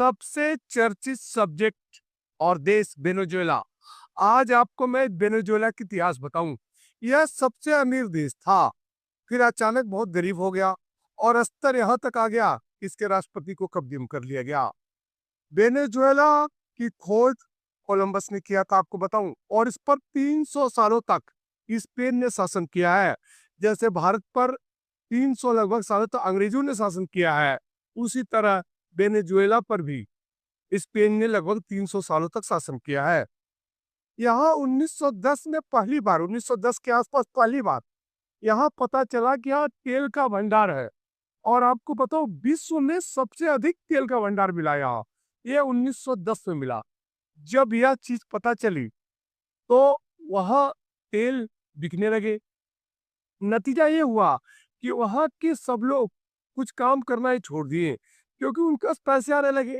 सबसे चर्चित सब्जेक्ट और देश वेनेजुएला। आज आपको मैं वेनेजुएला की इतिहास बताऊं। यह सबसे अमीर देश था, फिर अचानक बहुत गरीब हो गया और स्तर यहां तक आ गया कि इसके राष्ट्रपति को कब्जे में कर लिया गया। वेनेजुएला की खोज कोलंबस ने किया था, आपको बताऊं, और इस पर 300 सालों तक स्पेन ने शासन किया है। जैसे भारत पर 300 लगभग सालों तक अंग्रेजों ने शासन किया है, उसी तरह वेनेजुएला पर भी स्पेन ने लगभग 300 सालों तक शासन किया है। यहाँ 1910 में पहली बार 1910 के आसपास पहली बार यहाँ पता चला कि यहाँ तेल का भंडार है। और आपको बताओ, विश्व में सबसे अधिक तेल का भंडार मिला यहाँ, ये 1910 में मिला। जब यह चीज पता चली तो वहाँ तेल बिकने लगे। नतीजा ये हुआ कि वहाँ के सब लोग कुछ काम करना ही छोड़ दिए, क्योंकि उनके पास पैसे आने लगे,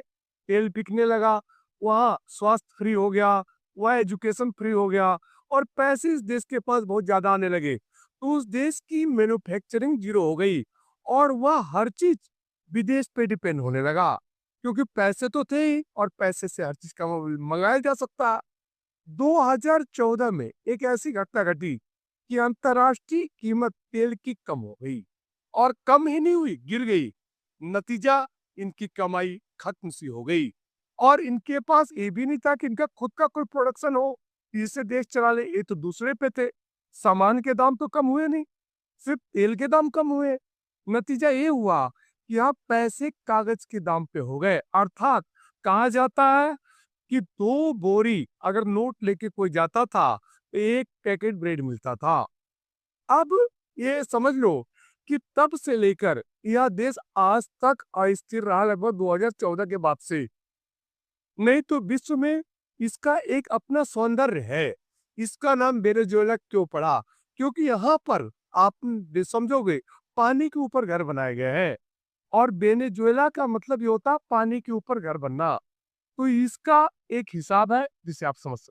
तेल बिकने लगा, वहाँ स्वास्थ्य फ्री हो गया, वहाँ एजुकेशन फ्री हो गया, और पैसे इस देश के पास बहुत ज्यादा आने लगे। तो उस देश की मैन्युफैक्चरिंग जीरो हो गई और वह हर चीज विदेश पे डिपेंड होने लगा, क्योंकि पैसे तो थे ही और पैसे से हर चीज का मंगाया जा सकता। 2014 में एक ऐसी घटना घटी कि अंतर्राष्ट्रीय कीमत तेल की कम हो गई, और कम ही नहीं हुई, गिर गई। नतीजा, इनकी कमाई खत्म सी हो गई, और इनके पास ये भी नहीं था कि इनका खुद का कोई प्रोडक्शन हो जिससे देश चला ले। ये तो दूसरे पे थे। सामान के दाम तो कम हुए नहीं, सिर्फ तेल के दाम कम हुए। नतीजा ये हुआ कि यहाँ पैसे कागज के दाम पे हो गए। अर्थात कहा जाता है कि 2 बोरी अगर नोट लेके कोई जाता था तो 1 पैकेट ब्रेड मिलता था। अब ये समझ लो कि तब से लेकर यह देश आज तक अस्थिर रहा, लगभग 2014 के बाद से। नहीं तो विश्व में इसका एक अपना सौंदर्य है। इसका नाम वेनेजुएला क्यों पड़ा? क्योंकि यहाँ पर आप समझोगे, पानी के ऊपर घर बनाए गए हैं, और वेनेजुएला का मतलब ये होता है पानी के ऊपर घर बनना। तो इसका एक हिसाब है जिसे आप समझ सकते हैं।